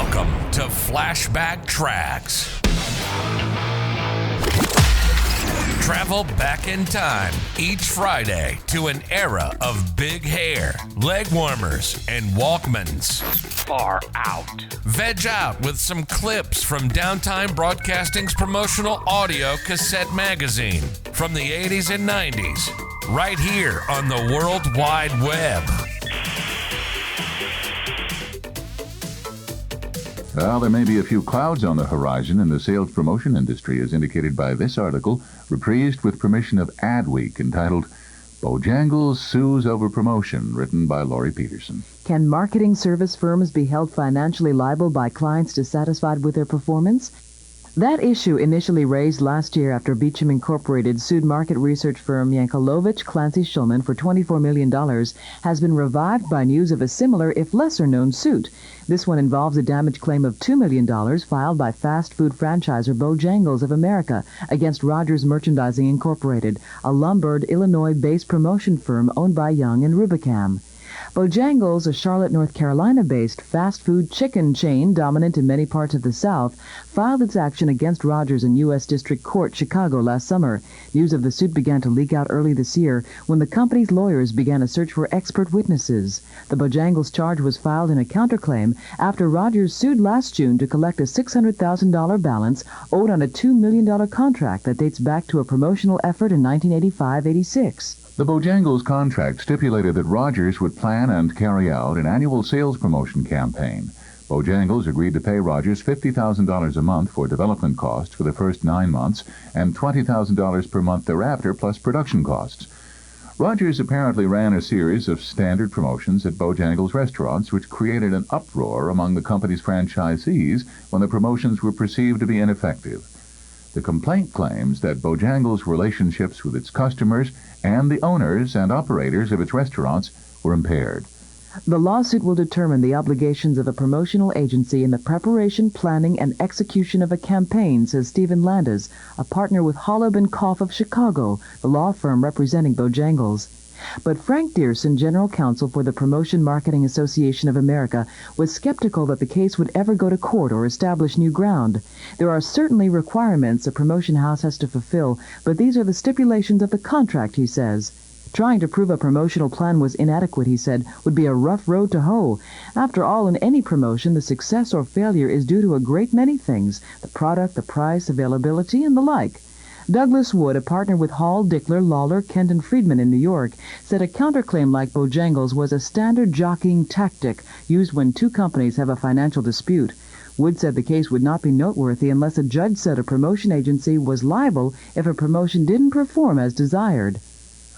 Welcome to Flashback Tracks. Travel back in time each Friday to an era of big hair, leg warmers, and Walkmans. Far out. Veg out with some clips from Downtime Broadcasting's promotional audio cassette magazine from the 80s and 90s, right here on the World Wide Web. Well, there may be a few clouds on the horizon in the sales promotion industry, as indicated by this article, reprised with permission of Adweek, entitled Bojangles Sues Over Promotion, written by Laurie Peterson. Can marketing service firms be held financially liable by clients dissatisfied with their performance? That issue, initially raised last year after Beecham Incorporated sued market research firm Yankelovich Clancy Shulman for $24 million, has been revived by news of a similar, if lesser-known, suit. This one involves a damage claim of $2 million filed by fast food franchisor Bojangles of America against Rogers Merchandising Incorporated, a Lombard, Illinois-based promotion firm owned by Young and Rubicam. Bojangles, a Charlotte, North Carolina-based fast food chicken chain dominant in many parts of the South, filed its action against Rogers in U.S. District Court, Chicago, last summer. News of the suit began to leak out early this year when the company's lawyers began a search for expert witnesses. The Bojangles charge was filed in a counterclaim after Rogers sued last June to collect a $600,000 balance owed on a $2 million contract that dates back to a promotional effort in 1985-86. The Bojangles contract stipulated that Rogers would plan and carry out an annual sales promotion campaign. Bojangles agreed to pay Rogers $50,000 a month for development costs for the first 9 months and $20,000 per month thereafter, plus production costs. Rogers apparently ran a series of standard promotions at Bojangles restaurants, which created an uproar among the company's franchisees when the promotions were perceived to be ineffective. The complaint claims that Bojangles' relationships with its customers and the owners and operators of its restaurants were impaired. The lawsuit will determine the obligations of a promotional agency in the preparation, planning, and execution of a campaign, says Stephen Landis, a partner with Holub & Koff of Chicago, the law firm representing Bojangles. But Frank Dearson, general counsel for the Promotion Marketing Association of America, was skeptical that the case would ever go to court or establish new ground. There are certainly requirements a promotion house has to fulfill, but these are the stipulations of the contract, he says. Trying to prove a promotional plan was inadequate, he said, would be a rough road to hoe. After all, in any promotion, the success or failure is due to a great many things: the product, the price, availability, and the like. Douglas Wood, a partner with Hall, Dickler, Lawler, Kent, and Friedman in New York, said a counterclaim like Bojangles was a standard jockeying tactic used when two companies have a financial dispute. Wood said the case would not be noteworthy unless a judge said a promotion agency was liable if a promotion didn't perform as desired.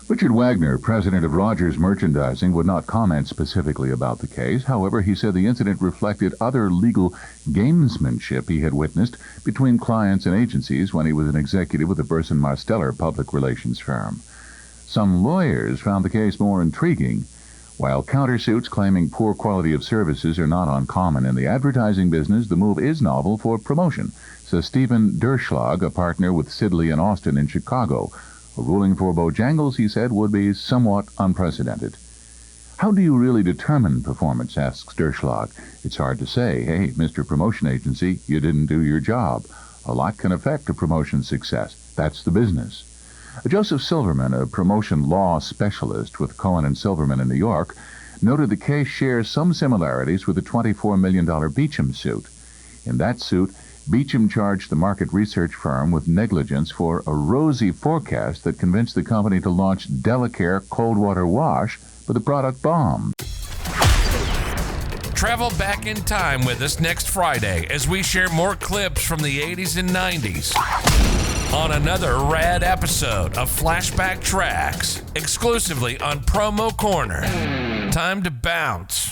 Richard Wagner, president of Rogers Merchandising, would not comment specifically about the case. However, he said the incident reflected other legal gamesmanship he had witnessed between clients and agencies when he was an executive with the Burson Marsteller public relations firm. Some lawyers found the case more intriguing. While countersuits claiming poor quality of services are not uncommon in the advertising business, the move is novel for promotion, says Stephen Derschlag, a partner with Sidley and Austin in Chicago. A ruling for Bojangles, he said, would be somewhat unprecedented. How do you really determine performance, asks Derschlag. It's hard to say, hey, Mr. Promotion Agency, you didn't do your job. A lot can affect a promotion's success. That's the business. Joseph Silverman, a promotion law specialist with Cohen & Silverman in New York, noted the case shares some similarities with the $24 million Beecham suit. In that suit, Beecham charged the market research firm with negligence for a rosy forecast that convinced the company to launch Delicare Cold Water Wash, but the product bombed. Travel back in time with us next Friday as we share more clips from the 80s and 90s on another rad episode of Flashback Tracks, exclusively on Promo Corner. Time to bounce.